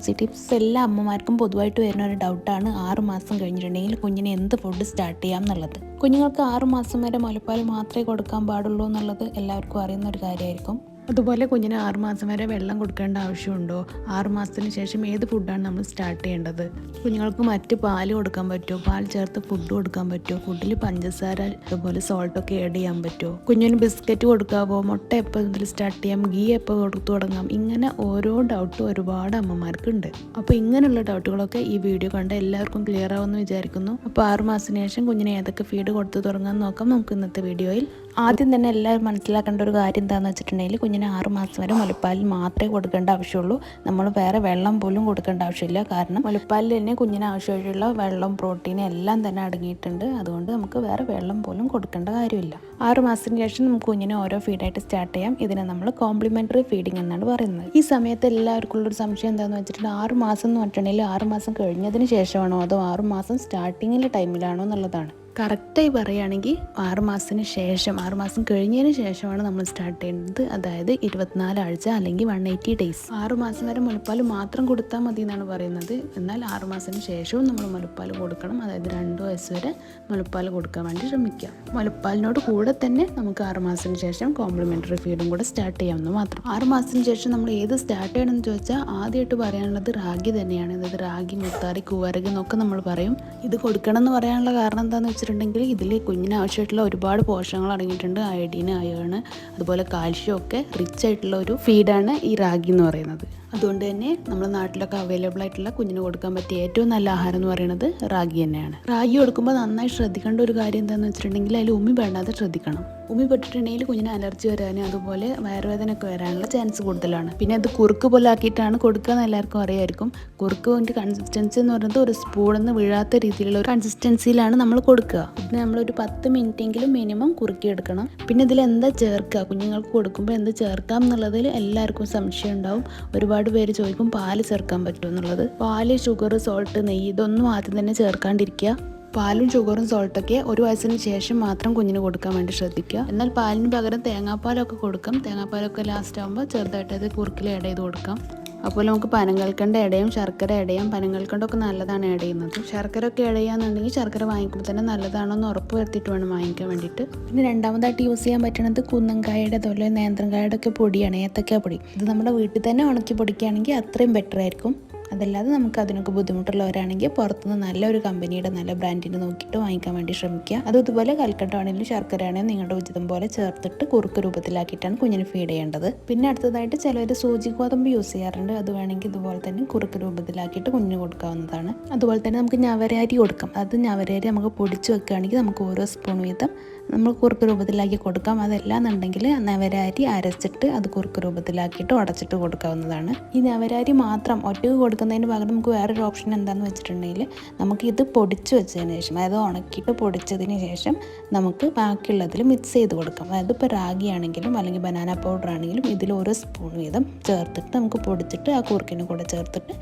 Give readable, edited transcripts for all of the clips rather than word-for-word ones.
Easy tips. എല്ലാ അമ്മമാർക്കും പൊതുവായിട്ട് വരുന്ന ഒരു ഡൗട്ടാണ് 6 മാസം കഴിഞ്ഞിട്ടുണ്ടെങ്കിൽ കുഞ്ഞിന് എന്ത് ഫുഡ് സ്റ്റാർട്ട് ചെയ്യാം എന്നുള്ളത്. കുഞ്ഞുങ്ങൾക്ക് 6 മാസം വരെ മുലപ്പാൽ മാത്രമേ കൊടുക്കാൻ പാടുള്ളൂ എന്നുള്ളത് എല്ലാവർക്കും അറിയുന്ന ഒരു കാര്യമായിരിക്കും. അതുപോലെ കുഞ്ഞിന് 6 മാസം വരെ വെള്ളം കൊടുക്കേണ്ട ആവശ്യമുണ്ടോ? 6 മാസത്തിന് ശേഷം ഏത് ഫുഡാണ് നമ്മൾ സ്റ്റാർട്ട് ചെയ്യേണ്ടത്? കുഞ്ഞുങ്ങൾക്ക് മറ്റ് പാൽ കൊടുക്കാൻ പറ്റുമോ? പാൽ ചേർത്ത് ഫുഡ് കൊടുക്കാൻ പറ്റുമോ? ഫുഡിൽ പഞ്ചസാര അതുപോലെ സോൾട്ടൊക്കെ ആഡ് ചെയ്യാൻ പറ്റുമോ? കുഞ്ഞിന് ബിസ്ക്കറ്റ് കൊടുക്കാവോ? മുട്ട എപ്പോൾ മുതൽ സ്റ്റാർട്ട് ചെയ്യാം? ഗീ എപ്പോൾ കൊടുത്തു തുടങ്ങാം? ഇങ്ങനെ ഓരോ ഡൗട്ടും ഒരുപാട് അമ്മമാർക്കുണ്ട്. അപ്പോൾ ഇങ്ങനെയുള്ള ഡൗട്ടുകളൊക്കെ ഈ വീഡിയോ കണ്ട് എല്ലാവർക്കും ക്ലിയർ ആവുമെന്ന് വിചാരിക്കുന്നു. അപ്പോൾ 6 മാസത്തിന് ശേഷം കുഞ്ഞിനെ ഏതൊക്കെ ഫീഡ് കൊടുത്തു തുടങ്ങാൻ നോക്കാം നമുക്ക് ഇന്നത്തെ വീഡിയോയിൽ. ആദ്യം തന്നെ എല്ലാവരും മനസ്സിലാക്കേണ്ട ഒരു കാര്യം എന്താണെന്ന് വെച്ചിട്ടുണ്ടെങ്കിൽ കുഞ്ഞിന് 6 മാസം വരെ മുലപ്പാലിൽ മാത്രമേ കൊടുക്കേണ്ട ആവശ്യമുള്ളൂ. നമ്മൾ വേറെ വെള്ളം പോലും കൊടുക്കേണ്ട ആവശ്യമില്ല. കാരണം മുലപ്പാലിൽ തന്നെ കുഞ്ഞിന് ആവശ്യമായിട്ടുള്ള വെള്ളം, പ്രോട്ടീൻ എല്ലാം തന്നെ അടങ്ങിയിട്ടുണ്ട്. അതുകൊണ്ട് നമുക്ക് വേറെ വെള്ളം പോലും കൊടുക്കേണ്ട കാര്യമില്ല. 6 മാസത്തിന് ശേഷം നമുക്ക് കുഞ്ഞിനെ ഓരോ ഫീഡായിട്ട് സ്റ്റാർട്ട് ചെയ്യാം. ഇതിനെ നമ്മൾ കോംപ്ലിമെൻ്ററി ഫീഡിങ് എന്നാണ് പറയുന്നത്. ഈ സമയത്ത് എല്ലാവർക്കും ഉള്ളൊരു സംശയം എന്താണെന്ന് വെച്ചിട്ടുണ്ടെങ്കിൽ 6 മാസം എന്ന് പറഞ്ഞിട്ടുണ്ടെങ്കിൽ 6 മാസം കഴിഞ്ഞതിന് ശേഷമാണോ അതോ 6 മാസം സ്റ്റാർട്ടിങ്ങിലെ ടൈമിലാണോ എന്നുള്ളതാണ്. കറക്റ്റായി പറയുകയാണെങ്കിൽ 6 മാസത്തിന് ശേഷം, 6 മാസം കഴിഞ്ഞതിന് ശേഷമാണ് നമ്മൾ സ്റ്റാർട്ട് ചെയ്യുന്നത്. അതായത് 24 ആഴ്ച അല്ലെങ്കിൽ 180 ഡേയ്സ്. 6 മാസം വരെ മുലപ്പാൽ മാത്രം കൊടുത്താൽ മതി എന്നാണ് പറയുന്നത്. എന്നാൽ 6 മാസത്തിന് ശേഷവും നമ്മൾ മുലപ്പാൽ കൊടുക്കണം. അതായത് 2 വയസ്സ് വരെ മുലപ്പാൽ കൊടുക്കാൻ വേണ്ടി ശ്രമിക്കുക. മുലപ്പാലിനോട് കൂടെ തന്നെ നമുക്ക് 6 മാസത്തിന് ശേഷം കോംപ്ലിമെൻ്ററി ഫീഡും കൂടെ സ്റ്റാർട്ട് ചെയ്യാമെന്ന് മാത്രം. 6 മാസത്തിന് ശേഷം നമ്മൾ ഏത് സ്റ്റാർട്ട് ചെയ്യണമെന്ന് ചോദിച്ചാൽ ആദ്യമായിട്ട് പറയാനുള്ളത് റാഗി തന്നെയാണ്. അതായത് റാഗി, മുത്താറി, കൂവരകി എന്നൊക്കെ നമ്മൾ പറയും. ഇത് കൊടുക്കണം എന്ന് പറയാനുള്ള കാരണം എന്താണെന്ന് വെച്ചിട്ടുണ്ടെങ്കിൽ ഇതിൽ കുഞ്ഞിന് ആവശ്യമായിട്ടുള്ള ഒരുപാട് പോഷകങ്ങൾ അടങ്ങിയിട്ടുണ്ട്. അയഡിന്, അയേൺ, അതുപോലെ കാൽഷ്യം ഒക്കെ റിച്ച് ആയിട്ടുള്ള ഒരു ഫീഡാണ് ഈ റാഗി എന്ന് പറയുന്നത്. അതുകൊണ്ട് തന്നെ നമ്മുടെ നാട്ടിലൊക്കെ അവൈലബിൾ ആയിട്ടുള്ള കുഞ്ഞിന് കൊടുക്കാൻ പറ്റിയ ഏറ്റവും നല്ല ആഹാരം എന്ന് പറയുന്നത് റാഗി തന്നെയാണ്. റാഗി കൊടുക്കുമ്പോൾ നന്നായി ശ്രദ്ധിക്കേണ്ട ഒരു കാര്യം എന്താണെന്ന് വെച്ചിട്ടുണ്ടെങ്കിൽ അതിൽ ഉമി പെടാതെ ശ്രദ്ധിക്കണം. ഉമി പെട്ടിട്ടുണ്ടെങ്കിൽ കുഞ്ഞിന് അലർജി വരാനും അതുപോലെ വയറുവേദനയൊക്കെ വരാനുള്ള ചാൻസ് കൂടുതലാണ്. പിന്നെ അത് കുറുക്ക് പോലെ ആക്കിയിട്ടാണ് കൊടുക്കുക എന്ന് എല്ലാവർക്കും അറിയായിരിക്കും. കുറുക്കിൻ്റെ കൺസിസ്റ്റൻസി എന്ന് പറയുന്നത് ഒരു സ്പൂണിൽ നിന്ന് വീഴാത്ത രീതിയിലുള്ള ഒരു കൺസിസ്റ്റൻസിയിലാണ് നമ്മൾ കൊടുക്കുക. ഇതിന് നമ്മളൊരു 10 മിനിറ്റെങ്കിലും മിനിമം കുറുക്കിയെടുക്കണം. പിന്നെ ഇതിൽ എന്താ ചേർക്കുക, കുഞ്ഞുങ്ങൾക്ക് കൊടുക്കുമ്പോൾ എന്ത് ചേർക്കാം എന്നുള്ളതിൽ എല്ലാവർക്കും സംശയം ഉണ്ടാവും. ഒരുപാട് പേര് ചോദിക്കും പാല് ചേർക്കാൻ പറ്റുമോ എന്നുള്ളത്. പാല്, ഷുഗർ, സോൾട്ട്, നെയ്യ് ഇതൊന്നും ആദ്യം തന്നെ ചേർക്കാണ്ടിരിക്കുക. പാലും ഷുഗറും സോൾട്ടൊക്കെ 1 വയസ്സിന് ശേഷം മാത്രം കുഞ്ഞിന് കൊടുക്കാൻ വേണ്ടി ശ്രദ്ധിക്കുക. എന്നാൽ പാലിന് പകരം തേങ്ങാപ്പാലൊക്കെ കൊടുക്കാം. തേങ്ങാപ്പാലൊക്കെ ലാസ്റ്റ് ആകുമ്പോൾ ചെറുതായിട്ട് അത് കുറുക്കിൽ ആഡ് ചെയ്ത് കൊടുക്കാം. അപ്പോൾ നമുക്ക് പനങ്കൽക്കണ്ട ഇടയും ശർക്കര ഇടയാം. പനങ്കൽക്കണ്ടൊക്കെ നല്ലതാണ് ആഡ് ചെയ്യുന്നത്. ശർക്കര ഒക്കെ ആഡ് ചെയ്യാന്നുണ്ടെങ്കിൽ ശർക്കര വാങ്ങിക്കുമ്പോൾ തന്നെ നല്ലതാണോ എന്ന് ഉറപ്പ് വരുത്തിയിട്ട് വേണം വാങ്ങിക്കാൻ വേണ്ടിയിട്ട്. പിന്നെ രണ്ടാമതായിട്ട് യൂസ് ചെയ്യാൻ പറ്റുന്നത് കുന്നങ്കായയുടെ അതുപോലെ നേന്ത്രക്കായയുടെ ഒക്കെ പൊടിയാണ്, ഏത്തക്ക പൊടി. ഇത് നമ്മുടെ വീട്ടിൽ തന്നെ ഉണക്കി പൊടിക്കുകയാണെങ്കിൽ അത്രയും ബെറ്റർ ആയിരിക്കും. അതല്ലാതെ നമുക്ക് അതിനൊക്കെ ബുദ്ധിമുട്ടുള്ളവരാണെങ്കിൽ പുറത്തുനിന്ന് നല്ലൊരു കമ്പനിയുടെ നല്ല ബ്രാൻഡിൻ്റെ നോക്കിയിട്ട് വാങ്ങിക്കാൻ വേണ്ടി ശ്രമിക്കുക. അതുപോലെ കൽക്കട്ട ആണെങ്കിലും ശർക്കര ആണെങ്കിലും നിങ്ങളുടെ ഉചിതം പോലെ ചേർത്തിട്ട് കുറുക്ക് രൂപത്തിലാക്കിയിട്ടാണ് കുഞ്ഞിന് ഫീഡ് ചെയ്യേണ്ടത്. പിന്നെ അടുത്തതായിട്ട് ചിലർ സൂചി ഗോതമ്പ് യൂസ് ചെയ്യാറുണ്ട്. അത് വേണമെങ്കിൽ ഇതുപോലെ തന്നെ കുറുക്ക് രൂപത്തിലാക്കിയിട്ട് കുഞ്ഞിന് കൊടുക്കാവുന്നതാണ്. അതുപോലെ തന്നെ നമുക്ക് ഞവരരി കൊടുക്കാം. അത് ഞവരരി നമുക്ക് പൊടിച്ച് വെക്കുകയാണെങ്കിൽ നമുക്ക് ഓരോ സ്പൂൺ വീതം നമ്മൾ കുറുക്ക് രൂപത്തിലാക്കി കൊടുക്കാം. അതല്ലാന്നുണ്ടെങ്കിൽ നവരരി അരച്ചിട്ട് അത് കുറുക്ക് രൂപത്തിലാക്കിയിട്ട് ഉടച്ചിട്ട് കൊടുക്കാവുന്നതാണ്. ഈ നവരരി മാത്രം ഒറ്റയ്ക്ക് കൊടുക്കുന്നതിന് പകരം നമുക്ക് വേറൊരു ഓപ്ഷൻ എന്താണെന്ന് വെച്ചിട്ടുണ്ടെങ്കിൽ നമുക്ക് ഇത് പൊടിച്ച് വെച്ചതിന് ശേഷം, അതായത് ഉണക്കിയിട്ട് പൊടിച്ചതിന് ശേഷം നമുക്ക് ബാക്കിയുള്ളതിൽ മിക്സ് ചെയ്ത് കൊടുക്കാം. അതായത് ഇപ്പോൾ റാഗി ആണെങ്കിലും അല്ലെങ്കിൽ ബനാന പൗഡർ ആണെങ്കിലും ഇതിൽ ഓരോ സ്പൂൺ വീതം ചേർത്തിട്ട് നമുക്ക് പൊടിച്ചിട്ട് ആ കുറുക്കിന് കൂടെ ചേർത്തിട്ട്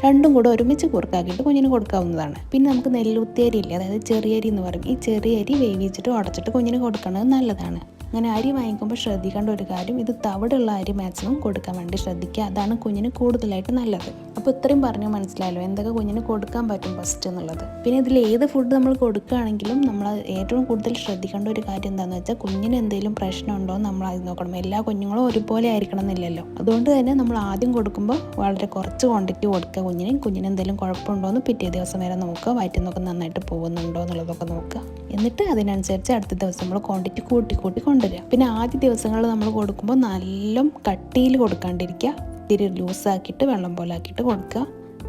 രണ്ടും കൂടെ ഒരുമിച്ച് കുറുക്കാക്കിയിട്ട് കുഞ്ഞിന് കൊടുക്കാവുന്നതാണ്. പിന്നെ നമുക്ക് നെല്ലുത്തേരി ഇല്ലേ, അതായത് ചെറിയ അരി എന്ന് പറയും. ഈ ചെറിയ അരി വേവിച്ചിട്ട് ഉടച്ചിട്ട് കുഞ്ഞിന് കൊടുക്കുന്നത് നല്ലതാണ്. അങ്ങനെ അരി വാങ്ങിക്കുമ്പോൾ ശ്രദ്ധിക്കേണ്ട ഒരു കാര്യം, ഇത് തവിടുള്ള അരി മാക്സിമം കൊടുക്കാൻ വേണ്ടി ശ്രദ്ധിക്കുക. അതാണ് കുഞ്ഞിന് കൂടുതലായിട്ട് നല്ലത്. അപ്പോൾ ഇത്രയും പറഞ്ഞു മനസ്സിലായല്ലോ എന്തൊക്കെ കുഞ്ഞിന് കൊടുക്കാൻ പറ്റും ഫസ്റ്റ് എന്നുള്ളത്. പിന്നെ ഇതിൽ ഏത് ഫുഡ് നമ്മൾ കൊടുക്കുകയാണെങ്കിലും നമ്മൾ ഏറ്റവും കൂടുതൽ ശ്രദ്ധിക്കേണ്ട ഒരു കാര്യം എന്താണെന്ന് വെച്ചാൽ കുഞ്ഞിന് എന്തെങ്കിലും പ്രശ്നമുണ്ടോ എന്ന് നമ്മൾ ആദ്യം നോക്കണം. എല്ലാ കുഞ്ഞുങ്ങളും ഒരുപോലെ ആയിരിക്കണം എന്നില്ലല്ലോ. അതുകൊണ്ട് തന്നെ നമ്മൾ ആദ്യം കൊടുക്കുമ്പോൾ വളരെ കുറച്ച് ക്വാണ്ടിറ്റി കൊടുക്കുക. കുഞ്ഞിന് എന്തെങ്കിലും കുഴപ്പമുണ്ടോ എന്ന് പിറ്റേ ദിവസം വരെ നോക്കുക. വയറ്റിൽ നിന്നൊക്കെ നന്നായിട്ട് പോകുന്നുണ്ടോ എന്നുള്ളതൊക്കെ നോക്കുക. എന്നിട്ട് അതിനനുസരിച്ച് അടുത്ത ദിവസം നമ്മൾ ക്വാണ്ടിറ്റി കൂട്ടി കൊണ്ടുവരിക. പിന്നെ ആദ്യ ദിവസങ്ങളിൽ നമ്മൾ കൊടുക്കുമ്പോൾ നല്ല കട്ടിയിൽ കൊടുക്കാണ്ടിരിക്കുക. ഇത്തിരി ലൂസാക്കിയിട്ട് വെള്ളം പോലെ ആക്കിയിട്ട് കൊടുക്കുക.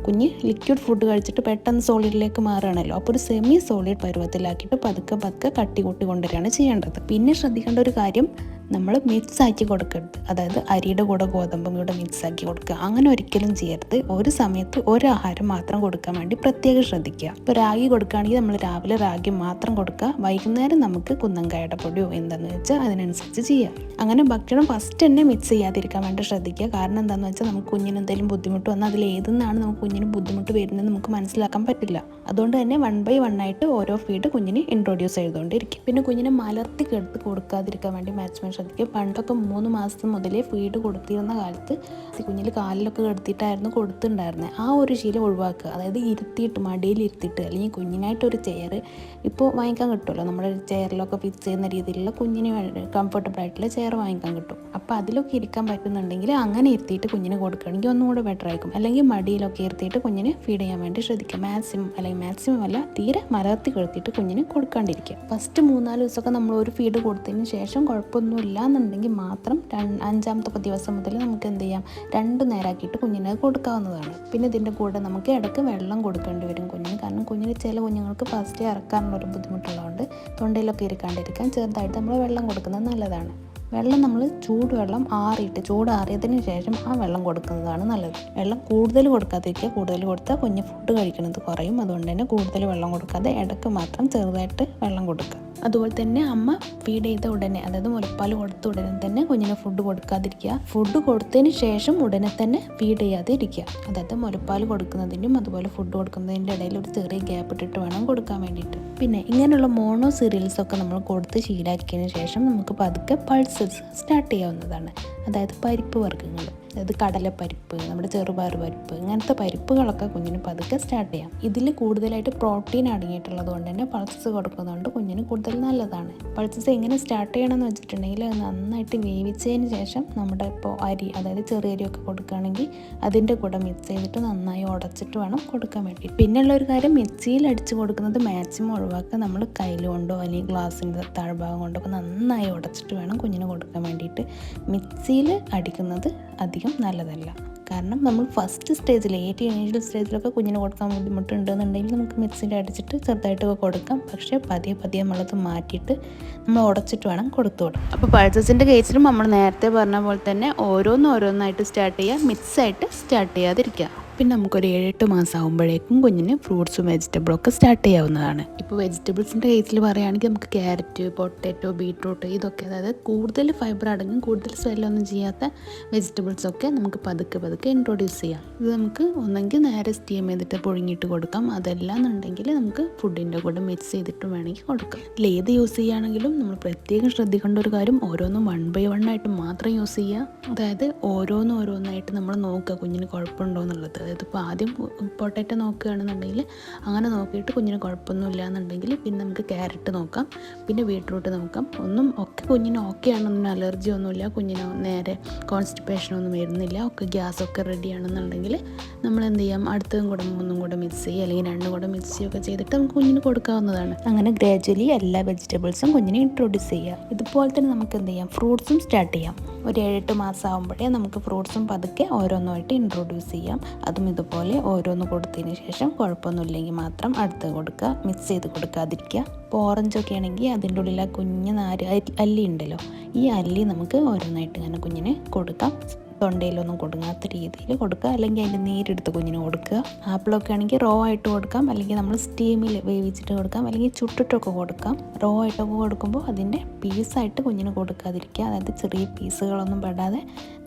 കുഞ്ഞ് ലിക്വിഡ് ഫുഡ് കഴിച്ചിട്ട് പെട്ടെന്ന് സോളിഡിലേക്ക് മാറുകയാണല്ലോ. അപ്പോൾ ഒരു സെമി സോളിഡ് പരുവത്തിലാക്കിയിട്ട് പതുക്കെ കട്ടി കൂട്ടി കൊണ്ടുവരികയാണ് ചെയ്യേണ്ടത്. പിന്നെ ശ്രദ്ധിക്കേണ്ട ഒരു കാര്യം, നമ്മൾ മിക്സ് ആക്കി കൊടുക്കരുത്. അതായത് അരിയുടെ കൂടെ ഗോതമ്പും കൂടെ മിക്സ് ആക്കി കൊടുക്കുക. അങ്ങനെ ഒരിക്കലും ചെയ്യരുത്. ഒരു സമയത്ത് ഒരു ആഹാരം മാത്രം കൊടുക്കാൻ വേണ്ടി പ്രത്യേകം ശ്രദ്ധിക്കുക. ഇപ്പോൾ റാഗി കൊടുക്കുകയാണെങ്കിൽ നമ്മൾ രാവിലെ റാഗി മാത്രം കൊടുക്കുക. വൈകുന്നേരം നമുക്ക് കുന്നങ്കായയുടെ പൊടിയോ എന്താണെന്ന് വെച്ചാൽ അതിനനുസരിച്ച് ചെയ്യാം. അങ്ങനെ ഭക്ഷണം ഫസ്റ്റ് തന്നെ മിക്സ് ചെയ്യാതിരിക്കാൻ വേണ്ടി ശ്രദ്ധിക്കുക. കാരണം എന്താണെന്ന് വെച്ചാൽ നമുക്ക് കുഞ്ഞിന് എന്തെങ്കിലും ബുദ്ധിമുട്ട് വന്നാൽ അതിൽ ഏതെന്നാണ് നമുക്ക് കുഞ്ഞിന് ബുദ്ധിമുട്ട് വരുന്നത് നമുക്ക് മനസ്സിലാക്കാൻ പറ്റില്ല. അതുകൊണ്ട് തന്നെ 1 by 1 ആയിട്ട് ഓരോ ഫീഡ് കുഞ്ഞിന് ഇൻട്രൊഡ്യൂസ് ചെയ്തുകൊണ്ടിരിക്കും. പിന്നെ കുഞ്ഞിനെ മലർത്തി കെടുത്ത് കൊടുക്കാതിരിക്കാൻ വേണ്ടി മാക്സിമം ശ്രദ്ധിക്കുക. പണ്ടൊക്കെ 3 മാസം മുതലേ ഫീഡ് കൊടുത്തിരുന്ന കാലത്ത് കുഞ്ഞിൽ കാലിലൊക്കെ കിടത്തിയിട്ടായിരുന്നു കൊടുത്തിട്ടുണ്ടായിരുന്നത്. ആ ഒരു ശീലം ഒഴിവാക്കുക. അതായത് ഇരുത്തിയിട്ട് മടിയിൽ ഇരുത്തിയിട്ട് അല്ലെങ്കിൽ കുഞ്ഞിനായിട്ടൊരു ചെയർ ഇപ്പോൾ വാങ്ങിക്കാൻ കിട്ടുമല്ലോ, നമ്മുടെ ചെയറിലൊക്കെ ഫിക്സ് ചെയ്യുന്ന രീതിയിലുള്ള കുഞ്ഞിന് കംഫർട്ടബിൾ ആയിട്ടുള്ള ചെയർ വാങ്ങിക്കാൻ കിട്ടും. അപ്പോൾ അതിലൊക്കെ ഇരിക്കാൻ പറ്റുന്നുണ്ടെങ്കിൽ അങ്ങനെ ഇരുത്തിയിട്ട് കുഞ്ഞിന് കൊടുക്കുകയാണെങ്കിൽ ഒന്നും കൂടെ ബെറ്റർ ആയിരിക്കും. അല്ലെങ്കിൽ മടിയിലൊക്കെ ഇരുത്തിയിട്ട് കുഞ്ഞിന് ഫീഡ് ചെയ്യാൻ വേണ്ടി ശ്രദ്ധിക്കുക. മാക്സിമം അല്ല, തീരെ മലർത്തി കിടത്തിയിട്ട് കുഞ്ഞിന് കൊടുക്കാണ്ടിരിക്കുക. ഫസ്റ്റ് 3-4 ദിവസമൊക്കെ നമ്മൾ ഒരു ഫീഡ് കൊടുത്തതിന് ശേഷം കുഴപ്പമൊന്നുമില്ല എന്നുണ്ടെങ്കിൽ മാത്രം 5-ാമത്തെ ദിവസം മുതൽ നമുക്ക് എന്ത് ചെയ്യാം, 2 നേരമാക്കിയിട്ട് കുഞ്ഞിന് കൊടുക്കാവുന്നതാണ്. പിന്നെ ഇതിൻ്റെ കൂടെ നമുക്ക് ഇടയ്ക്ക് വെള്ളം കൊടുക്കേണ്ടി വരും കുഞ്ഞിന്. കാരണം കുഞ്ഞിന് ചില കുഞ്ഞുങ്ങൾക്ക് ഫസ്റ്റ് ഇറക്കാനുള്ളൊരു ബുദ്ധിമുട്ടുള്ളതുകൊണ്ട് തൊണ്ടയിലൊക്കെ ഇരിക്കാണ്ടിരിക്കാൻ ചെറുതായിട്ട് നമ്മൾ വെള്ളം കൊടുക്കുന്നത് നല്ലതാണ്. വെള്ളം നമ്മൾ ചൂടുവെള്ളം ചൂടാറിയതിന് ശേഷം ആ വെള്ളം കൊടുക്കുന്നതാണ് നല്ലത്. വെള്ളം കൂടുതൽ കൊടുക്കാതിരിക്കുക. കൂടുതൽ കൊടുത്താൽ കുഞ്ഞ് ഫുഡ് കഴിക്കുന്നത് കുറയും. അതുകൊണ്ട് തന്നെ കൂടുതൽ വെള്ളം കൊടുക്കാതെ ഇടയ്ക്ക് മാത്രം ചെറുതായിട്ട് വെള്ളം കൊടുക്കുക. അതുപോലെ തന്നെ അമ്മ ഫീഡ് ചെയ്ത ഉടനെ, അതായത് മുലപ്പാൽ കൊടുത്ത ഉടനെ തന്നെ കുഞ്ഞിന് ഫുഡ് കൊടുക്കാതിരിക്കുക. ഫുഡ് കൊടുത്തതിന് ശേഷം ഉടനെ തന്നെ ഫീഡ് ചെയ്യാതെ ഇരിക്കുക. അതായത് മുലപ്പാൽ കൊടുക്കുന്നതിൻ്റെയും അതുപോലെ ഫുഡ് കൊടുക്കുന്നതിൻ്റെ ഇടയിൽ ഒരു ചെറിയ ഗ്യാപ്പ് ഇട്ടിട്ട് വേണം കൊടുക്കാൻ വേണ്ടിയിട്ട്. പിന്നെ ഇങ്ങനെയുള്ള മോണോ സീരിയൽസൊക്കെ നമ്മൾ കൊടുത്ത് ശീലാക്കിയതിന് ശേഷം നമുക്ക് പതുക്കെ പൾസസ് സ്റ്റാർട്ട് ചെയ്യാവുന്നതാണ്. അതായത് പരിപ്പ് വർഗ്ഗങ്ങൾ, അതായത് കടലപ്പരിപ്പ്, നമ്മുടെ ചെറുപയർ പരിപ്പ്, ഇങ്ങനത്തെ പരിപ്പുകളൊക്കെ കുഞ്ഞിന് പതുക്കെ സ്റ്റാർട്ട് ചെയ്യാം. ഇതിൽ കൂടുതലായിട്ട് പ്രോട്ടീൻ അടങ്ങിയിട്ടുള്ളത് കൊണ്ട് തന്നെ പൾസസ് കൊടുക്കുന്നതുകൊണ്ട് കുഞ്ഞിന് കൂടുതൽ നല്ലതാണ്. പൾസസ് എങ്ങനെ സ്റ്റാർട്ട് ചെയ്യണമെന്ന് വെച്ചിട്ടുണ്ടെങ്കിൽ അത് നന്നായിട്ട് വേവിച്ചതിന് ശേഷം നമ്മുടെ ഇപ്പോൾ അരി, അതായത് ചെറിയ അരിയൊക്കെ കൊടുക്കുകയാണെങ്കിൽ അതിൻ്റെ കൂടെ മിക്സ് ചെയ്തിട്ട് നന്നായി ഉടച്ചിട്ട് വേണം കൊടുക്കാൻ വേണ്ടി. പിന്നെയുള്ള ഒരു കാര്യം, മിക്സിയിൽ അടിച്ച് കൊടുക്കുന്നത് മാക്സിമം ഒഴിവാക്കുക. നമ്മൾ കയ്യിൽ കൊണ്ടോ അല്ലെങ്കിൽ ഗ്ലാസിൻ്റെ താഴ്ഭാഗം കൊണ്ടോ ഒക്കെ നന്നായി ഉടച്ചിട്ട് വേണം കുഞ്ഞിന് കൊടുക്കാൻ വേണ്ടിയിട്ട്. മിക്സിയിൽ അടിക്കുന്നത് അധികം നല്ലതല്ല. കാരണം നമ്മൾ ഫസ്റ്റ് സ്റ്റേജിൽ, ഇനീഷ്യൽ സ്റ്റേജിലൊക്കെ കുഞ്ഞിന് കൊടുക്കാൻ ബുദ്ധിമുട്ടുണ്ടെന്നുണ്ടെങ്കിൽ നമുക്ക് മിക്സിയിൽ അടിച്ചിട്ട് ചെറുതായിട്ടൊക്കെ കൊടുക്കാം. പക്ഷേ പതിയെ നമ്മളത് മാറ്റിയിട്ട് നമ്മൾ ഉടച്ചിട്ട് വേണം കൊടുത്തു കൊടുക്കാം. അപ്പോൾ പൾസസിൻ്റെ കേസിലും നമ്മൾ നേരത്തെ പറഞ്ഞ പോലെ തന്നെ ഓരോന്നായിട്ട് സ്റ്റാർട്ട് ചെയ്യുക, മിക്സായിട്ട് സ്റ്റാർട്ട് ചെയ്യാതിരിക്കുക. പിന്നെ നമുക്കൊരു 7-8 മാസം ആകുമ്പോഴേക്കും കുഞ്ഞിന് ഫ്രൂട്ട്സും വെജിറ്റബിളും ഒക്കെ സ്റ്റാർട്ട് ചെയ്യാവുന്നതാണ്. ഇപ്പോൾ വെജിറ്റബിൾസിൻ്റെ കേസിൽ പറയുകയാണെങ്കിൽ നമുക്ക് ക്യാരറ്റ്, പൊട്ടാറ്റോ, ബീട്രൂട്ട്, ഇതൊക്കെ, അതായത് കൂടുതൽ ഫൈബർ അടങ്ങും കൂടുതൽ സ്വെല്ലൊന്നും ചെയ്യാത്ത വെജിറ്റബിൾസൊക്കെ നമുക്ക് പതുക്കെ ഇൻട്രൊഡ്യൂസ് ചെയ്യാം. ഇത് നമുക്ക് ഒന്നെങ്കിൽ നേരെ സ്റ്റീം ചെയ്തിട്ട് പുഴുങ്ങിയിട്ട് കൊടുക്കാം. അതല്ല എന്നുണ്ടെങ്കിൽ നമുക്ക് ഫുഡിൻ്റെ കൂടെ മിക്സ് ചെയ്തിട്ട് വേണമെങ്കിൽ കൊടുക്കാം. ഏത് യൂസ് ചെയ്യുകയാണെങ്കിലും നമ്മൾ പ്രത്യേകം ശ്രദ്ധിക്കേണ്ട ഒരു കാര്യം, ഓരോന്നും 1 by 1 ആയിട്ട് മാത്രം യൂസ് ചെയ്യുക. അതായത് ഓരോന്നായിട്ട് നമ്മൾ നോക്കുക കുഞ്ഞിന് കുഴപ്പമുണ്ടോ എന്നുള്ളത്. അതായത് ഇപ്പോൾ ആദ്യം പൊട്ടാറ്റോ നോക്കുകയാണെന്നുണ്ടെങ്കിൽ അങ്ങനെ നോക്കിയിട്ട് കുഞ്ഞിന് കുഴപ്പമൊന്നുമില്ല എന്നുണ്ടെങ്കിൽ പിന്നെ നമുക്ക് ക്യാരറ്റ് നോക്കാം, പിന്നെ ബീട്രൂട്ട് നോക്കാം. കുഞ്ഞിന് ഓക്കെ ആണെന്നൊന്നും അലർജി ഒന്നുമില്ല, കുഞ്ഞിന് നേരെ കോൺസ്റ്റിപ്പേഷനൊന്നും വരുന്നില്ല, ഒക്കെ ഗ്യാസൊക്കെ റെഡി ആണെന്നുണ്ടെങ്കിൽ നമ്മൾ എന്ത് ചെയ്യാം, അടുത്തതും കൂടെ 3 കൂടെ മിക്സ് ചെയ്യുക അല്ലെങ്കിൽ 2 കൂടെ മിക്സ് ചെയ്യുകയൊക്കെ ചെയ്തിട്ട് നമുക്ക് കുഞ്ഞിന് കൊടുക്കാവുന്നതാണ്. അങ്ങനെ ഗ്രാജുവലി എല്ലാ വെജിറ്റബിൾസും കുഞ്ഞിനെ ഇൻട്രൊഡ്യൂസ് ചെയ്യുക. ഇതുപോലെ തന്നെ നമുക്ക് എന്ത് ചെയ്യാം, ഫ്രൂട്ട്സും സ്റ്റാർട്ട് ചെയ്യാം. ഒരു 7-8 മാസം ആകുമ്പോഴേ നമുക്ക് ഫ്രൂട്ട്സും പതുക്കെ ഓരോന്നായിട്ട് ഇൻട്രൊഡ്യൂസ് ചെയ്യാം. അതും ഇതുപോലെ ഓരോന്ന് കൊടുത്തതിന് ശേഷം കുഴപ്പമൊന്നുമില്ലെങ്കിൽ മാത്രം അടുത്ത് കൊടുക്കുക, മിക്സ് ചെയ്ത് കൊടുക്കാതിരിക്കുക. ഇപ്പോൾ ഓറഞ്ചൊക്കെ ആണെങ്കിൽ അതിൻ്റെ ഉള്ളിൽ ആ കുഞ്ഞ് അല്ലി ഉണ്ടല്ലോ, ഈ അല്ലി നമുക്ക് ഓരോന്നായിട്ട് ഇങ്ങനെ കുഞ്ഞിന് കൊടുക്കാം. തൊണ്ടയിലൊന്നും കൊടുങ്ങാത്ത രീതിയിൽ കൊടുക്കുക, അല്ലെങ്കിൽ അതിൻ്റെ നീരെടുത്ത് കുഞ്ഞിന് കൊടുക്കുക. ആപ്പിളൊക്കെ ആണെങ്കിൽ റോ ആയിട്ട് കൊടുക്കാം, അല്ലെങ്കിൽ നമ്മൾ സ്റ്റീമിൽ വേവിച്ചിട്ട് കൊടുക്കാം, അല്ലെങ്കിൽ ചുട്ടിട്ടൊക്കെ കൊടുക്കാം. റോ ആയിട്ടൊക്കെ കൊടുക്കുമ്പോൾ അതിൻ്റെ പീസായിട്ട് കുഞ്ഞിന് കൊടുക്കാതിരിക്കുക. അതായത് ചെറിയ പീസുകളൊന്നും പെടാതെ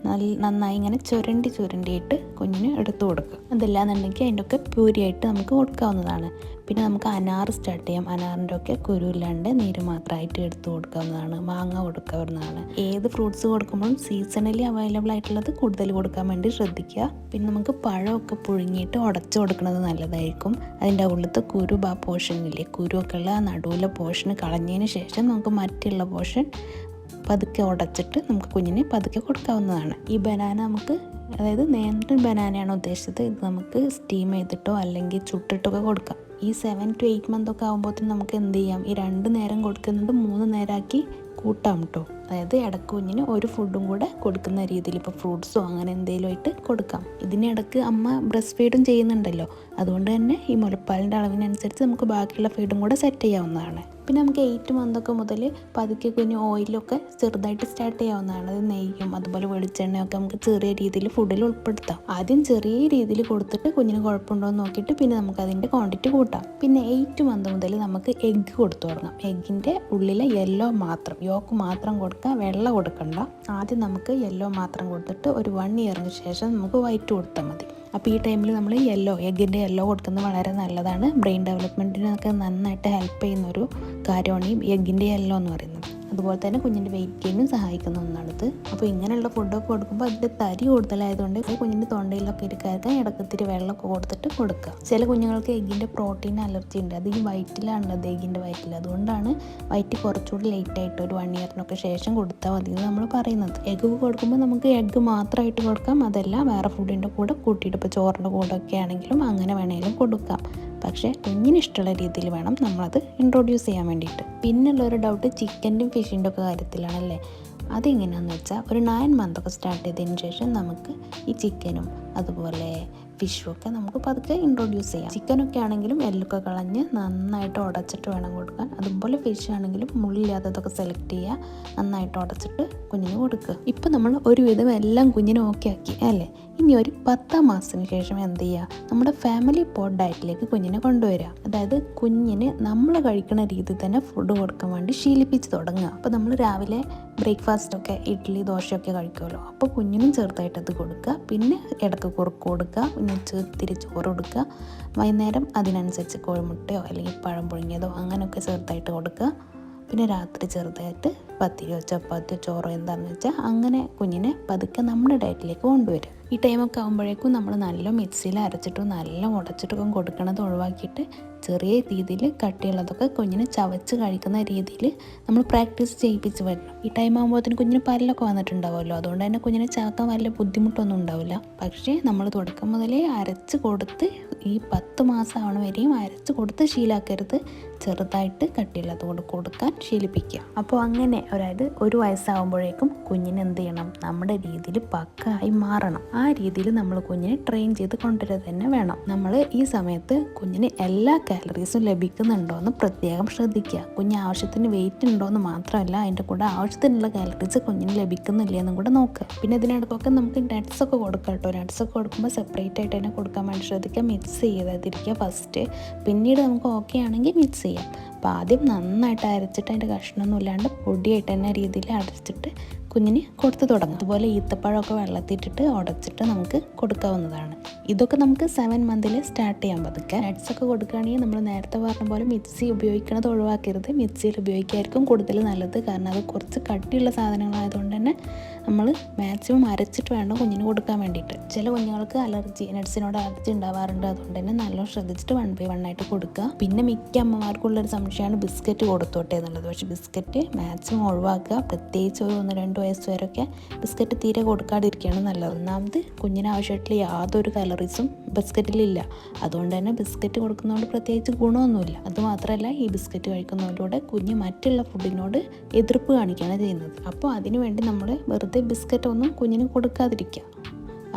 നന്നായി ഇങ്ങനെ ചുരണ്ടിയിട്ട് കുഞ്ഞിന് എടുത്തു കൊടുക്കുക. അതല്ലാന്നുണ്ടെങ്കിൽ അതിൻ്റെ ഒക്കെ പ്യൂരിയായിട്ട് നമുക്ക് കൊടുക്കാവുന്നതാണ്. പിന്നെ നമുക്ക് അനാർ സ്റ്റാർട്ട് ചെയ്യാം. അനാറിൻ്റെ ഒക്കെ കുരുവില്ലാണ്ട് നീര് മാത്രമായിട്ട് എടുത്തു കൊടുക്കാവുന്നതാണ്. മാങ്ങ കൊടുക്കാവുന്നതാണ്. ഏത് ഫ്രൂട്ട്സ് കൊടുക്കുമ്പോഴും സീസണലി അവൈലബിൾ ആയിട്ടുള്ളത് കൂടുതൽ കൊടുക്കാൻ വേണ്ടി ശ്രദ്ധിക്കുക. പിന്നെ നമുക്ക് പഴമൊക്കെ പുഴുങ്ങിയിട്ട് ഉടച്ചു കൊടുക്കുന്നത് നല്ലതായിരിക്കും. അതിൻ്റെ ഉള്ളിലത്തെ ആ പോർഷനില്ലേ, കുരുവൊക്കെ ഉള്ള നടുവിലെ പോർഷന് കളഞ്ഞതിന് ശേഷം നമുക്ക് മറ്റുള്ള പോർഷൻ പതുക്കെ ഉടച്ചിട്ട് നമുക്ക് കുഞ്ഞിന് പതുക്കെ കൊടുക്കാവുന്നതാണ്. ഈ ബനാന നമുക്ക്, അതായത് നേന്ത്രൻ ബനാനയാണ് ഉദ്ദേശിച്ചത്, ഇത് നമുക്ക് സ്റ്റീം ചെയ്തിട്ടോ അല്ലെങ്കിൽ ചുട്ടിട്ടൊക്കെ കൊടുക്കാം. ഈ 7 to 8 മന്തൊക്കെ ആകുമ്പോഴത്തേനും നമുക്ക് എന്ത് ചെയ്യാം, ഈ 2 നേരം കൊടുക്കുന്നുണ്ട് 3 നേരമാക്കി കൂട്ടാം കേട്ടോ. അതായത് ഇടയ്ക്ക് കുഞ്ഞിന് ഒരു ഫുഡും കൂടെ കൊടുക്കുന്ന രീതിയിൽ, ഇപ്പോൾ ഫ്രൂട്ട്സോ അങ്ങനെ എന്തെങ്കിലും ആയിട്ട് കൊടുക്കാം. ഇതിനിടയ്ക്ക് അമ്മ ബ്രസ്റ്റ് ഫീഡും ചെയ്യുന്നുണ്ടല്ലോ, അതുകൊണ്ട് തന്നെ ഈ മുലപ്പാലിൻ്റെ അളവിനനുസരിച്ച് നമുക്ക് ബാക്കിയുള്ള ഫീഡും കൂടെ സെറ്റ് ചെയ്യാവുന്നതാണ്. പിന്നെ നമുക്ക് 8 മന്തൊക്കെ മുതൽ പതുക്കെ കുഞ്ഞ് ഓയിലൊക്കെ ചെറുതായിട്ട് സ്റ്റാർട്ട് ചെയ്യാവുന്നതാണ്. അത് നെയ്യും അതുപോലെ വെളിച്ചെണ്ണയൊക്കെ നമുക്ക് ചെറിയ രീതിയിൽ ഫുഡിൽ ഉൾപ്പെടുത്താം. ആദ്യം ചെറിയ രീതിയിൽ കൊടുത്തിട്ട് കുഞ്ഞിന് കുഴപ്പമുണ്ടോ എന്ന് നോക്കിയിട്ട് പിന്നെ നമുക്ക് അതിൻ്റെ ക്വാണ്ടിറ്റി കൂട്ടാം. പിന്നെ 8 മന്ത് മുതൽ നമുക്ക് എഗ്ഗ് കൊടുത്തു തുടങ്ങാം. എഗ്ഗിൻ്റെ ഉള്ളിലെ യെല്ലോ മാത്രം, യോക്ക് മാത്രം കൊടുക്കുക, വെള്ള കൊടുക്കണ്ട. ആദ്യം നമുക്ക് യെല്ലോ മാത്രം കൊടുത്തിട്ട് ഒരു 1 ഇയറിന് ശേഷം നമുക്ക് വൈറ്റ് കൊടുത്താൽ മതി. അപ്പോൾ ഈ ടൈമിൽ നമ്മൾ എഗ്ഗിൻ്റെ യെല്ലോ കൊടുക്കുന്നത് വളരെ നല്ലതാണ്. ബ്രെയിൻ ഡെവലപ്മെൻറ്റിനൊക്കെ നന്നായിട്ട് ഹെൽപ്പ് ചെയ്യുന്നൊരു കാര്യമാണ് ഈ എഗ്ഗിൻ്റെ യെല്ലോ എന്ന് പറയുന്നത്. അതുപോലെ തന്നെ കുഞ്ഞിൻ്റെ വെയിറ്റ് ഗെയിനും സഹായിക്കുന്ന ഒന്നാണിത്. അപ്പോൾ ഇങ്ങനെയുള്ള ഫുഡൊക്കെ കൊടുക്കുമ്പോൾ അതിൻ്റെ തരി കൂടുതലായതുകൊണ്ട് കുഞ്ഞിൻ്റെ തൊണ്ടയിലൊക്കെ ഇരിക്കാതെ ഇടക്കത്തിരി വെള്ളമൊക്കെ കൊടുത്തിട്ട് കൊടുക്കുക. ചില കുഞ്ഞുങ്ങൾക്ക് എഗ്ഗിൻ്റെ പ്രോട്ടീൻ അലർജി ഉണ്ട്. അത് ഈ വയറ്റിലാണുള്ളത്, എഗ്ഗിൻ്റെ വയറ്റിൽ. അതുകൊണ്ടാണ് വയറ്റ് കുറച്ചുകൂടി ലേറ്റായിട്ട് ഒരു 1 ഇയറിനൊക്കെ ശേഷം കൊടുത്താൽ മതി എന്ന് നമ്മൾ പറയുന്നത്. എഗ്ഗ് കൊടുക്കുമ്പോൾ നമുക്ക് എഗ്ഗ് മാത്രമായിട്ട് കൊടുക്കാം, അതല്ല വേറെ ഫുഡിൻ്റെ കൂടെ കൂട്ടിയിട്ട്, ഇപ്പോൾ ചോറിൻ്റെ കൂടെ ഒക്കെ ആണെങ്കിലും അങ്ങനെ വേണമെങ്കിലും കൊടുക്കാം. പക്ഷേ കുഞ്ഞിന് ഇഷ്ടമുള്ള രീതിയിൽ വേണം നമ്മളത് ഇൻട്രൊഡ്യൂസ് ചെയ്യാൻ വേണ്ടിയിട്ട്. പിന്നുള്ളൊരു ഡൗട്ട് ചിക്കൻ്റെയും ഫിഷിൻ്റെ ഒക്കെ കാര്യത്തിലാണല്ലേ. അതെങ്ങനെയാണെന്ന് വെച്ചാൽ ഒരു 9 മന്തൊക്കെ സ്റ്റാർട്ട് ചെയ്തതിന് ശേഷം നമുക്ക് ഈ ചിക്കനും അതുപോലെ ഫിഷും ഒക്കെ നമുക്ക് പതുക്കെ ഇൻട്രൊഡ്യൂസ് ചെയ്യാം. ചിക്കനൊക്കെ ആണെങ്കിലും എല്ലൊക്കെ കളഞ്ഞ് നന്നായിട്ട് ഉടച്ചിട്ട് വേണം കൊടുക്കാൻ. അതുപോലെ ഫിഷ് ആണെങ്കിലും മുള്ളില്ലാത്തതൊക്കെ സെലക്ട് ചെയ്യുക, നന്നായിട്ട് ഉടച്ചിട്ട് കുഞ്ഞിന് കൊടുക്കുക. ഇപ്പം നമ്മൾ ഒരുവിധം എല്ലാം കുഞ്ഞിന് ഓക്കെ ആക്കി അല്ലേ. ഇനി ഒരു 10 മാസത്തിന് ശേഷം എന്ത് ചെയ്യുക, നമ്മുടെ ഫാമിലി പോട്ട് ഡയറ്റിലേക്ക് കുഞ്ഞിനെ കൊണ്ടുവരിക. അതായത് കുഞ്ഞിന് നമ്മൾ കഴിക്കുന്ന രീതിയിൽ തന്നെ ഫുഡ് കൊടുക്കാൻ വേണ്ടി ശീലിപ്പിച്ച് തുടങ്ങുക. അപ്പോൾ നമ്മൾ രാവിലെ ബ്രേക്ക്ഫാസ്റ്റൊക്കെ ഇഡ്ഡലി ദോശയൊക്കെ കഴിക്കുമല്ലോ, അപ്പോൾ കുഞ്ഞിനും ചെറുതായിട്ടത് കൊടുക്കുക. പിന്നെ ഇടയ്ക്ക് കുറുക്ക് കൊടുക്കുക, പിന്നെ ഇത്തിരി ചോറ് കൊടുക്കുക. വൈകുന്നേരം അതിനനുസരിച്ച് കോഴിമുട്ടയോ അല്ലെങ്കിൽ പഴം പുഴുങ്ങിയതോ അങ്ങനെയൊക്കെ ചെറുതായിട്ട് കൊടുക്കുക. പിന്നെ രാത്രി ചെറുതായിട്ട് പത്തിരിയോ ചപ്പാത്തിയോ ചോറോ എന്താണെന്ന് വെച്ചാൽ അങ്ങനെ കുഞ്ഞിനെ പതുക്കെ നമ്മുടെ ഡയറ്റിലേക്ക് കൊണ്ടുവരിക. ഈ ടൈമൊക്കെ ആകുമ്പോഴേക്കും നമ്മൾ നല്ല മിക്സിയിൽ അരച്ചിട്ടും നല്ല ഉടച്ചിട്ടൊക്കെ കൊടുക്കണത് ഒഴിവാക്കിയിട്ട് ചെറിയ രീതിയിൽ കട്ടിയുള്ളതൊക്കെ കുഞ്ഞിനെ ചവച്ച് കഴിക്കുന്ന രീതിയിൽ നമ്മൾ പ്രാക്ടീസ് ചെയ്യിപ്പിച്ച് വരണം. ഈ ടൈം ആകുമ്പോഴത്തേന് കുഞ്ഞിന് പല്ലൊക്കെ വന്നിട്ടുണ്ടാവുമല്ലോ, അതുകൊണ്ട് തന്നെ കുഞ്ഞിനെ ചാക്കാൻ വലിയ ബുദ്ധിമുട്ടൊന്നും ഉണ്ടാവില്ല. പക്ഷേ നമ്മൾ തുടക്കം മുതലേ അരച്ച് കൊടുത്ത് ഈ 10 മാസം ആവണ വരെയും അരച്ച് കൊടുത്ത് ശീലാക്കരുത്. ചെറുതായിട്ട് കട്ടിയുള്ളത് കൊണ്ട് കൊടുക്കാൻ ശീലിപ്പിക്കുക. അപ്പോൾ അങ്ങനെ അതായത് 1 വയസ്സാകുമ്പോഴേക്കും കുഞ്ഞിന് എന്ത് ചെയ്യണം, നമ്മുടെ രീതിയിൽ പക്കായി മാറണം. ആ രീതിയിൽ നമ്മൾ കുഞ്ഞിനെ ട്രെയിൻ ചെയ്ത് കൊണ്ടുവരിക തന്നെ വേണം. നമ്മൾ ഈ സമയത്ത് കുഞ്ഞിന് എല്ലാ കാലറീസും ലഭിക്കുന്നുണ്ടോ എന്ന് പ്രത്യേകം ശ്രദ്ധിക്കുക. കുഞ്ഞ് ആവശ്യത്തിന് വെയിറ്റ് ഉണ്ടോ എന്ന് മാത്രമല്ല, അതിൻ്റെ കൂടെ ആവശ്യത്തിനുള്ള കാലറീസ് കുഞ്ഞിന് ലഭിക്കുന്നില്ല എന്നും കൂടെ നോക്കുക. പിന്നെ ഇതിനിടയ്ക്കൊക്കെ നമുക്ക് നട്ട്സൊക്കെ കൊടുക്കാം കേട്ടോ. നട്ട്സൊക്കെ കൊടുക്കുമ്പോൾ സെപ്പറേറ്റ് ആയിട്ട് തന്നെ കൊടുക്കാൻ വേണ്ടി ശ്രദ്ധിക്കുക. മിക്സ് ചെയ്താതിരിക്കുക ഫസ്റ്റ്. പിന്നീട് നമുക്ക് ഓക്കെ ആണെങ്കിൽ മിക്സ് ചെയ്യാം. അപ്പോൾ ആദ്യം നന്നായിട്ട് അരച്ചിട്ട് അതിൻ്റെ കഷ്ണമൊന്നും ഇല്ലാണ്ട് പൊടിയായിട്ട് തന്നെ രീതിയിൽ അരച്ചിട്ട് കുഞ്ഞിന് കൊടുത്ത് തുടങ്ങും. അതുപോലെ ഈത്തപ്പഴമൊക്കെ വെള്ളത്തിട്ടിട്ട് ഉടച്ചിട്ട് നമുക്ക് കൊടുക്കാവുന്നതാണ്. ഇതൊക്കെ നമുക്ക് 7 മന്തിൽ സ്റ്റാർട്ട് ചെയ്യാൻ പതുക്കെ. നട്ട്സൊക്കെ കൊടുക്കുകയാണെങ്കിൽ നമ്മൾ നേരത്തെ പറഞ്ഞ പോലെ മിക്സി ഉപയോഗിക്കുന്നത് ഒഴിവാക്കരുത്. മിക്സിയിൽ ഉപയോഗിക്കായിരിക്കും കൂടുതൽ നല്ലത്. കാരണം അത് കുറച്ച് കട്ടിയുള്ള സാധനങ്ങളായതുകൊണ്ട് തന്നെ നമ്മൾ മാക്സിമം അരച്ചിട്ട് വേണം കുഞ്ഞിന് കൊടുക്കാൻ വേണ്ടിയിട്ട്. ചില കുഞ്ഞുങ്ങൾക്ക് നട്ട്സിനോട് അലർജി ഉണ്ടാവാറുണ്ട്. അതുകൊണ്ട് തന്നെ നല്ലോണം ശ്രദ്ധിച്ചിട്ട് 1 by 1 ആയിട്ട് കൊടുക്കുക. പിന്നെ മിക്ക അമ്മമാർക്കുള്ളൊരു സംശയമാണ് ബിസ്ക്കറ്റ് കൊടുത്തോട്ടെ എന്നുള്ളത്. പക്ഷേ ബിസ്ക്കറ്റ് മാക്സിമം ഒഴിവാക്കുക. പ്രത്യേകിച്ച് ഒരു 1-2 വയസ്സ് വരെയൊക്കെ ബിസ്ക്കറ്റ് തീരെ കൊടുക്കാതിരിക്കുകയാണ് നല്ലത്. ഒന്നാമത് കുഞ്ഞിന് ആവശ്യമായിട്ടുള്ള യാതൊരു കലറീസും ബിസ്ക്കറ്റിലില്ല. അതുകൊണ്ട് തന്നെ ബിസ്ക്കറ്റ് കൊടുക്കുന്നതുകൊണ്ട് പ്രത്യേകിച്ച് ഗുണമൊന്നുമില്ല. അതുമാത്രമല്ല, ഈ ബിസ്ക്കറ്റ് കഴിക്കുന്നതിലൂടെ കുഞ്ഞ് മറ്റുള്ള ഫുഡിനോട് എതിർപ്പ് കാണിക്കുകയാണ് ചെയ്യുന്നത്. അപ്പോൾ അതിനുവേണ്ടി നമ്മൾ വെറുതെ ബിസ്ക്കറ്റ് ഒന്നും കുഞ്ഞിന് കൊടുക്കാതിരിക്കുക.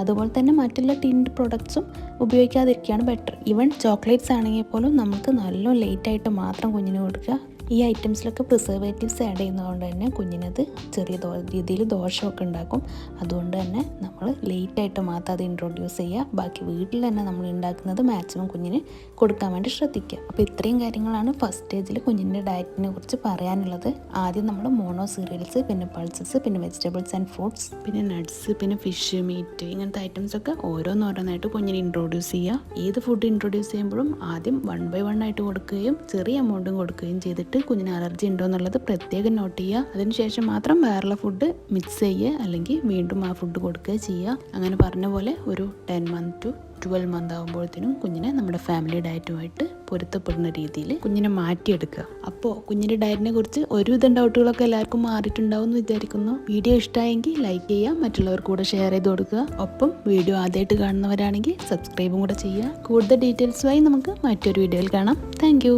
അതുപോലെ തന്നെ മറ്റുള്ള ടിൻഡ് പ്രൊഡക്ട്സും ഉപയോഗിക്കാതിരിക്കുകയാണ് ബെറ്റർ. ഈവൻ ചോക്ലേറ്റ്സ് ആണെങ്കിൽ പോലും നമുക്ക് നല്ല ലേറ്റായിട്ട് മാത്രം കുഞ്ഞിന് കൊടുക്കുക. ഈ ഐറ്റംസിലൊക്കെ പ്രിസർവേറ്റീവ്സ് ആഡ് ചെയ്യുന്നതുകൊണ്ട് തന്നെ കുഞ്ഞിനത് ചെറിയ രീതിയിൽ ദോഷമൊക്കെ ഉണ്ടാക്കും. അതുകൊണ്ട് തന്നെ നമ്മൾ ലേറ്റായിട്ട് മാത്രം അത് ഇൻട്രൊഡ്യൂസ് ചെയ്യുക. ബാക്കി വീട്ടിൽ തന്നെ നമ്മൾ ഉണ്ടാക്കുന്നത് മാക്സിമം കുഞ്ഞിന് കൊടുക്കാൻ വേണ്ടി ശ്രദ്ധിക്കുക. അപ്പോൾ ഇത്രയും കാര്യങ്ങളാണ് ഫസ്റ്റ് സ്റ്റേജിൽ കുഞ്ഞിൻ്റെ ഡയറ്റിനെ കുറിച്ച് പറയാനുള്ളത്. ആദ്യം നമ്മൾ മോണോ സീരിയൽസ്, പിന്നെ പൾസസ്, പിന്നെ വെജിറ്റബിൾസ് ആൻഡ് ഫ്രൂട്ട്സ്, പിന്നെ നട്ട്സ്, പിന്നെ ഫിഷ്, മീറ്റ്, ഇങ്ങനത്തെ ഐറ്റംസൊക്കെ ഓരോന്നോരോന്നായിട്ട് കുഞ്ഞിന് ഇൻട്രൊഡ്യൂസ് ചെയ്യുക. ഏത് ഫുഡ് ഇൻട്രൊഡ്യൂസ് ചെയ്യുമ്പോഴും ആദ്യം 1 by 1 ആയിട്ട് കൊടുക്കുകയും ചെറിയ എമൗണ്ടും കൊടുക്കുകയും ചെയ്തിട്ട് കുഞ്ഞിന് അലർജി ഉണ്ടോ എന്നുള്ളത് പ്രത്യേകം നോട്ട് ചെയ്യുക. അതിനുശേഷം മാത്രം വേറെ ഫുഡ് മിക്സ് ചെയ്യുക, അല്ലെങ്കിൽ വീണ്ടും ആ ഫുഡ് കൊടുക്കുക ചെയ്യുക. അങ്ങനെ പറഞ്ഞ പോലെ ഒരു 10 month to 12 month ആകുമ്പോഴത്തേനും കുഞ്ഞിനെ നമ്മുടെ ഫാമിലി ഡയറ്റുമായിട്ട് പൊരുത്തപ്പെടുന്ന രീതിയിൽ കുഞ്ഞിനെ മാറ്റിയെടുക്കുക. അപ്പോൾ കുഞ്ഞിൻ്റെ ഡയറ്റിനെ കുറിച്ച് ഒരുവിധം ഡൗട്ടുകളൊക്കെ എല്ലാവർക്കും മാറിയിട്ടുണ്ടാവും എന്ന് വിചാരിക്കുന്നു. വീഡിയോ ഇഷ്ടമായെങ്കിൽ ലൈക്ക് ചെയ്യുക, മറ്റുള്ളവർക്ക് കൂടെ ഷെയർ ചെയ്ത് കൊടുക്കുക. ഒപ്പം വീഡിയോ ആദ്യമായിട്ട് കാണുന്നവരാണെങ്കിൽ സബ്സ്ക്രൈബും കൂടെ ചെയ്യുക. കൂടുതൽ ഡീറ്റെയിൽസുമായി നമുക്ക് മറ്റൊരു വീഡിയോയിൽ കാണാം. താങ്ക്